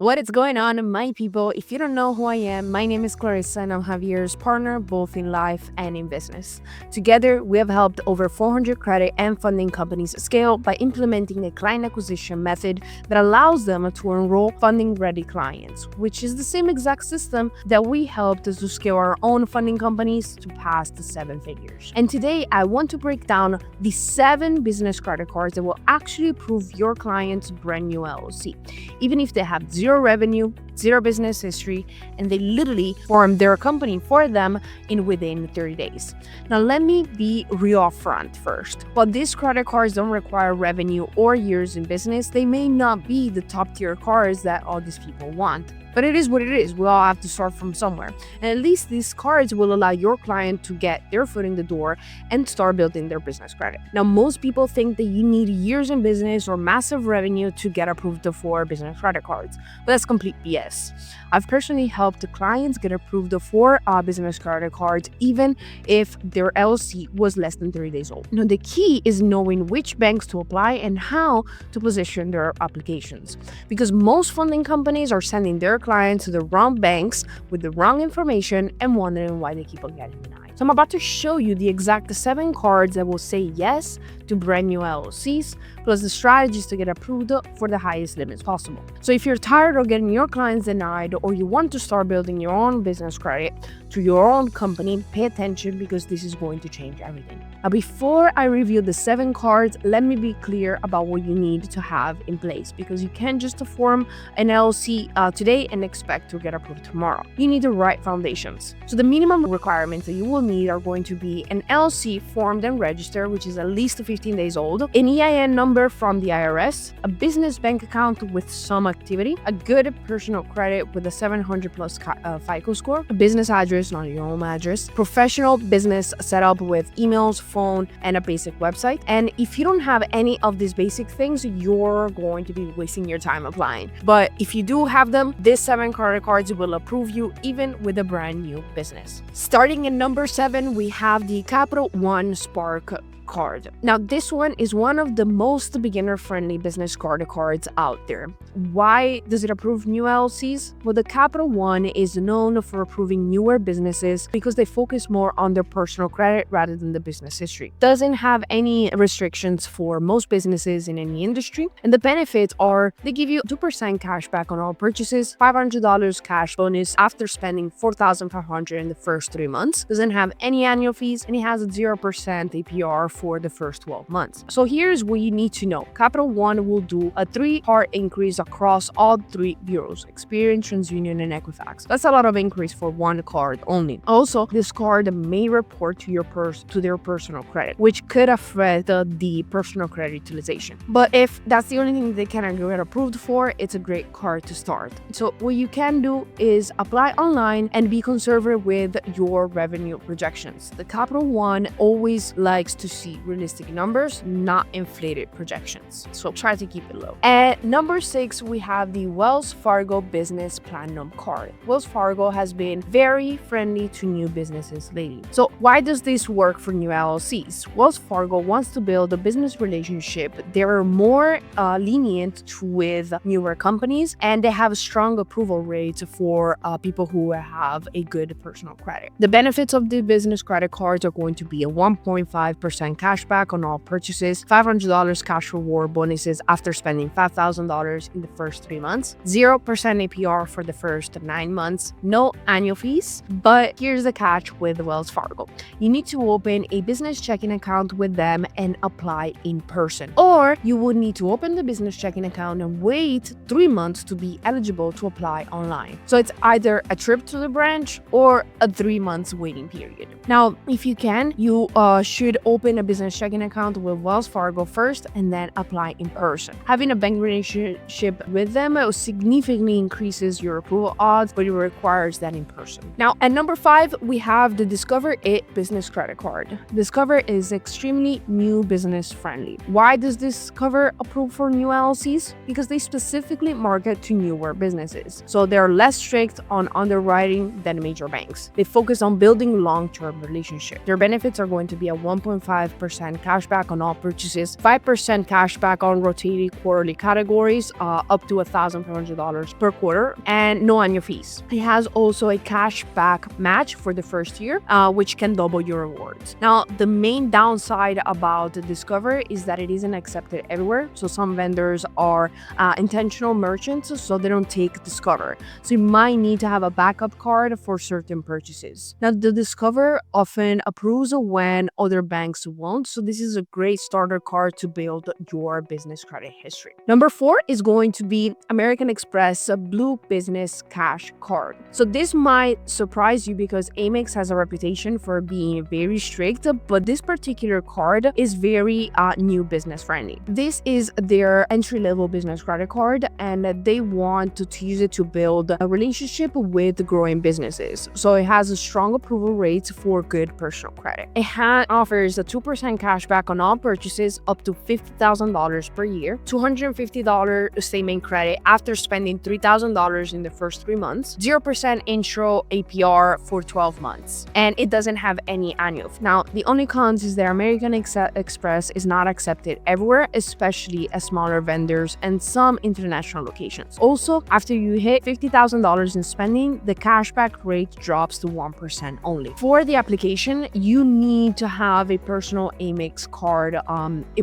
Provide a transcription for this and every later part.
What is going on, my people? If you don't know who I am, my name is Clarissa and I'm Javier's partner both in life and in business. Together, we have helped over 400 credit and funding companies scale by implementing a client acquisition method that allows them to enroll funding-ready clients, which is the same exact system that we helped us to scale our own funding companies to past the 7 figures. And today, I want to break down the 7 business credit cards that will actually approve your client's brand new LLC, even if they have zero revenue, zero business history, and they literally form their company for them within 30 days. Now, let me be real upfront first. While these credit cards don't require revenue or years in business, they may not be the top tier cards that all these people want. But it is what it is. We all have to start from somewhere. And at least these cards will allow your client to get their foot in the door and start building their business credit. Now, most people think that you need years in business or massive revenue to get approved for business credit cards. But that's complete BS. I've personally helped clients get approved for business credit cards, even if their LLC was less than 30 days old. Now, the key is knowing which banks to apply and how to position their applications. Because most funding companies are sending their clients to the wrong banks with the wrong information and wondering why they keep on getting denied. So I'm about to show you the exact 7 cards that will say yes to brand new LLCs, plus the strategies to get approved for the highest limits possible. So if you're tired of getting your clients denied or you want to start building your own business credit to your own company, pay attention because this is going to change everything. Now, before I review the 7 cards, let me be clear about what you need to have in place, because you can't just form an LLC today and expect to get approved tomorrow. You need the right foundations. So the minimum requirements that you will need are going to be an LLC formed and registered, which is at least 15 days old, an EIN number from the IRS, a business bank account with some activity, a good personal credit with a 700 plus FICO score, a business address, not your home address, professional business setup with emails, phone, and a basic website. And if you don't have any of these basic things, you're going to be wasting your time applying. But if you do have them, these 7 credit cards will approve you even with a brand new business. Starting in number 7, we have the Capital One Spark card. Now, this one is one of the most beginner-friendly business credit cards out there. Why does it approve new LLCs? Well, the Capital One is known for approving newer businesses because they focus more on their personal credit rather than the business history. Doesn't have any restrictions for most businesses in any industry, and the benefits are they give you 2% cash back on all purchases, $500 cash bonus after spending $4,500 in the first 3 months, doesn't have any annual fees, and it has a 0% APR for the first 12 months. So here's what you need to know. Capital One will do a 3-part increase across all 3 bureaus, Experian, TransUnion, and Equifax. That's a lot of increase for one card only. Also, this card may report to their personal credit, which could affect the personal credit utilization. But if that's the only thing they can get approved for, it's a great card to start. So what you can do is apply online and be conservative with your revenue projections. The Capital One always likes to see realistic numbers, not inflated projections. So try to keep it low. At number 6, we have the Wells Fargo Business Platinum card. Wells Fargo has been very friendly to new businesses lately. So why does this work for new LLCs? Wells Fargo wants to build a business relationship. They're more lenient with newer companies, and they have strong approval rates for people who have a good personal credit. The benefits of the business credit cards are going to be a 1.5% cash back on all purchases, $500 cash reward bonuses after spending $5,000 in the first 3 months, 0% APR for the first 9 months, no annual fees. But here's the catch with Wells Fargo. You need to open a business checking account with them and apply in person. Or you would need to open the business checking account and wait 3 months to be eligible to apply online. So it's either a trip to the branch or a 3 months waiting period. Now, if you can, you should open a business checking account with Wells Fargo first and then apply in person. Having a bank relationship with them significantly increases your approval odds, but it requires that in person. Now, at number 5, we have the Discover It business credit card. Discover is extremely new business friendly. Why does Discover approve for new LLCs? Because they specifically market to newer businesses. So they're less strict on underwriting than major banks. They focus on building long-term relationships. Their benefits are going to be a 1.5 5% cash back on all purchases, 5% cash back on rotating quarterly categories, up to $1,500 per quarter, and no annual fees. It has also a cash back match for the first year, which can double your rewards. Now, the main downside about Discover is that it isn't accepted everywhere. So some vendors are intentional merchants, so they don't take Discover. So you might need to have a backup card for certain purchases. Now, the Discover often approves when other banks won't. So this is a great starter card to build your business credit history. Number 4 is going to be American Express Blue Business Cash Card. So this might surprise you because Amex has a reputation for being very strict, but this particular card is very new business friendly. This is their entry-level business credit card, and they want to use it to build a relationship with growing businesses. So it has a strong approval rate for good personal credit. It offers a 2% cash back on all purchases up to $50,000 per year, $250 statement credit after spending $3,000 in the first 3 months, 0% intro APR for 12 months, and it doesn't have any annual. Now, the only cons is that American Express is not accepted everywhere, especially at smaller vendors and some international locations. Also, after you hit $50,000 in spending, the cashback rate drops to 1% only. For the application, you need to have a personal Amex card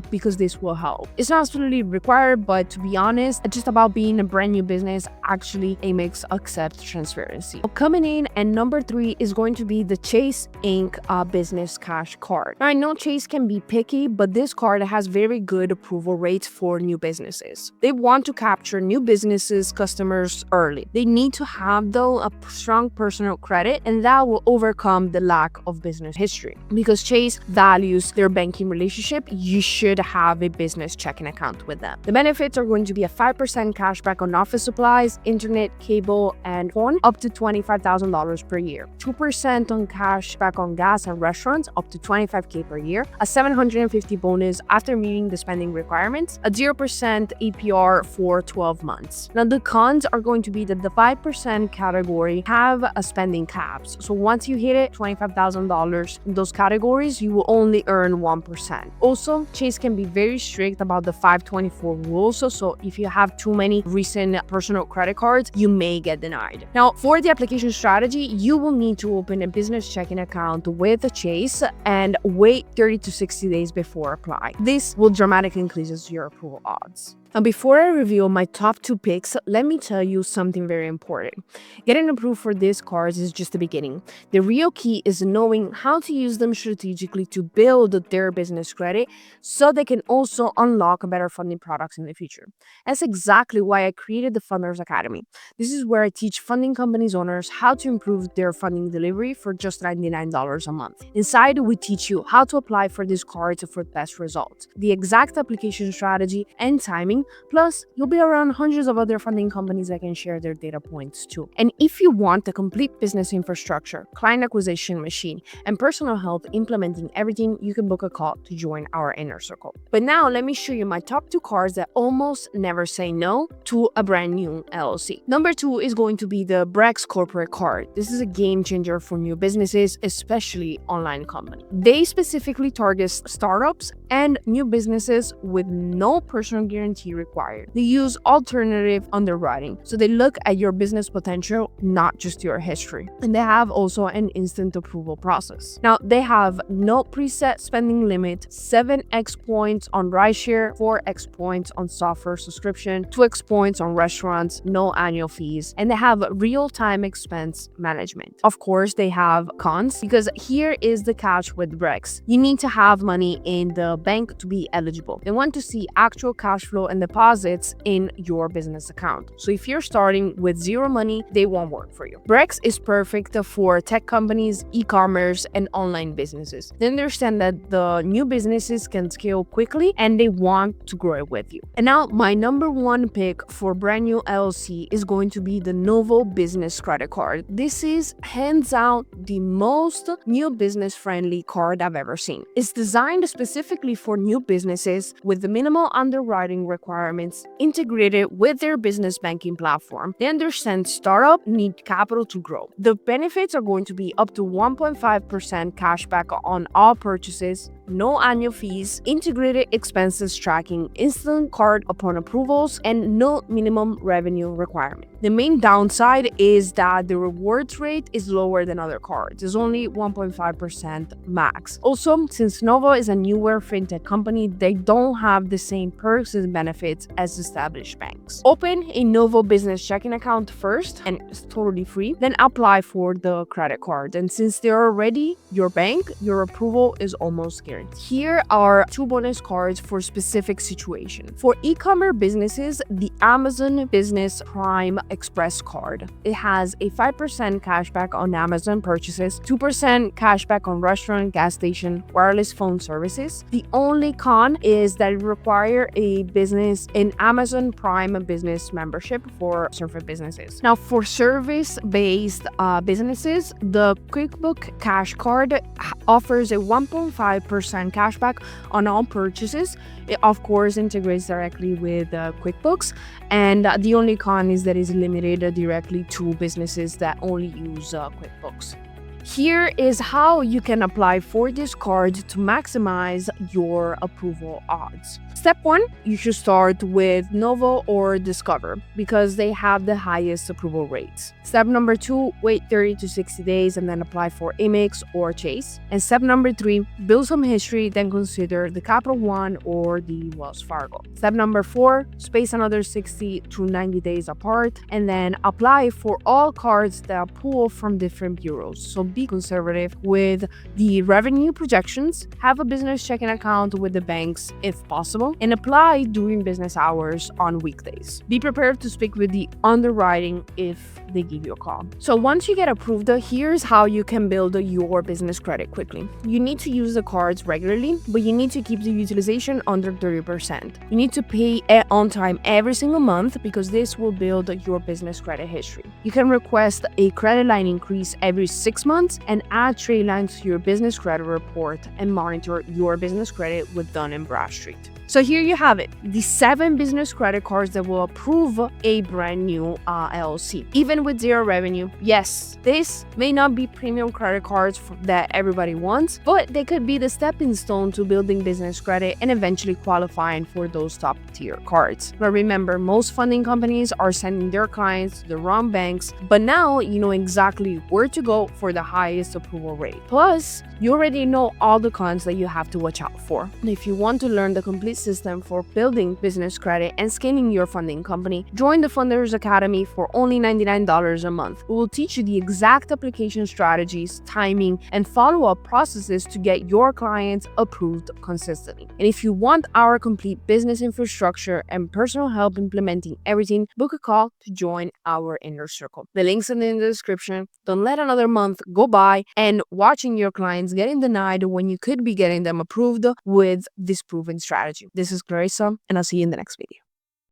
because this will help. It's not absolutely required, but to be honest, it's just about being a brand new business. Actually, Amex accepts transparency. Coming in, and number 3 is going to be the Chase Inc. Business Cash Card. Now, I know Chase can be picky, but this card has very good approval rates for new businesses. They want to capture new businesses customers early. They need to have, though, a strong personal credit, and that will overcome the lack of business history. Because Chase values their banking relationship, you should have a business checking account with them. The benefits are going to be a 5% cash back on office supplies, internet, cable, and phone, up to $25,000 per year, 2% on cash back on gas and restaurants, up to $25K per year, a $750 bonus after meeting the spending requirements, a 0% APR for 12 months. Now, the cons are going to be that the 5% category have a spending caps. So once you hit it, $25,000 in those categories, you will only earn 1%. Also, Chase can be very strict about the 524 rules. So if you have too many recent personal credit cards, you may get denied. Now, for the application strategy, you will need to open a business checking account with Chase and wait 30 to 60 days before applying. This will dramatically increase your approval odds. Now, before I reveal my top 2 picks, let me tell you something very important. Getting approved for these cards is just the beginning. The real key is knowing how to use them strategically to build their business credit so they can also unlock better funding products in the future. That's exactly why I created the Funders Academy. This is where I teach funding companies owners how to improve their funding delivery for just $99 a month. Inside, we teach you how to apply for these cards for best results, the exact application strategy and timing. Plus, you'll be around hundreds of other funding companies that can share their data points too. And if you want a complete business infrastructure, client acquisition machine, and personal help implementing everything, you can book a call to join our inner circle. But now let me show you my top 2 cards that almost never say no to a brand new LLC. Number 2 is going to be the Brex Corporate Card. This is a game changer for new businesses, especially online companies. They specifically target startups and new businesses with no personal guarantee required. They use alternative underwriting, so they look at your business potential, not just your history. And they have also an instant approval process. Now, they have no preset spending limit, 7x points on rideshare, 4x points on software subscription, 2x points on restaurants, no annual fees, and they have real-time expense management. Of course, they have cons, because here is the catch with Brex. You need to have money in the bank to be eligible. They want to see actual cash flow and deposits in your business account. So if you're starting with zero money, they won't work for you. Brex is perfect for tech companies, e-commerce, and online businesses. They understand that the new businesses can scale quickly and they want to grow it with you. And now my number 1 pick for brand new LLC is going to be the Novo Business Credit Card. This is hands out the most new business friendly card I've ever seen. It's designed specifically for new businesses with the minimal underwriting requirements integrated with their business banking platform. They understand startups need capital to grow. The benefits are going to be up to 1.5% cash back on all purchases, no annual fees, integrated expenses tracking, instant card upon approvals, and no minimum revenue requirement. The main downside is that the rewards rate is lower than other cards. It's only 1.5% max. Also, since Novo is a newer fintech company, they don't have the same perks and benefits as established banks. Open a Novo business checking account first, and it's totally free. Then apply for the credit card. And since they're already your bank, your approval is almost guaranteed. Here are 2 bonus cards for specific situation. For e-commerce businesses, the Amazon Business Prime Express card. It has a 5% cashback on Amazon purchases, 2% cashback on restaurant, gas station, wireless phone services. The only con is that it requires an Amazon Prime business membership for service businesses. Now, for service-based businesses, the QuickBook Cash Card offers a 1.5% cashback on all purchases. It, of course, integrates directly with QuickBooks, and the only con is that it's limited directly to businesses that only use QuickBooks. Here is how you can apply for this card to maximize your approval odds. Step 1, you should start with Novo or Discover because they have the highest approval rates. Step number 2, wait 30 to 60 days and then apply for Amex or Chase. And step number 3, build some history, then consider the Capital One or the Wells Fargo. Step number 4, space another 60 to 90 days apart and then apply for all cards that pull from different bureaus. So be conservative with the revenue projections, have a business checking account with the banks if possible, and apply during business hours on weekdays. Be prepared to speak with the underwriting if they give you a call. So once you get approved, here's how you can build your business credit quickly. You need to use the cards regularly, but you need to keep the utilization under 30%. You need to pay on time every single month because this will build your business credit history. You can request a credit line increase every 6 months and add trade lines to your business credit report and monitor your business credit with Dun & Bradstreet. So here you have it, the 7 business credit cards that will approve a brand new LLC, even with zero revenue. Yes, this may not be premium credit cards that everybody wants, but they could be the stepping stone to building business credit and eventually qualifying for those top tier cards. But remember, most funding companies are sending their clients to the wrong banks, but now you know exactly where to go for the highest approval rate. Plus, you already know all the cons that you have to watch out for. And if you want to learn the complete system for building business credit and scaling your funding company, join the Funders Academy for only $99 a month. We will teach you the exact application strategies, timing, and follow-up processes to get your clients approved consistently. And if you want our complete business infrastructure and personal help implementing everything, book a call to join our inner circle. The link's in the description. Don't let another month go by and watching your clients getting denied when you could be getting them approved with this proven strategy. This is Clarissa, and I'll see you in the next video.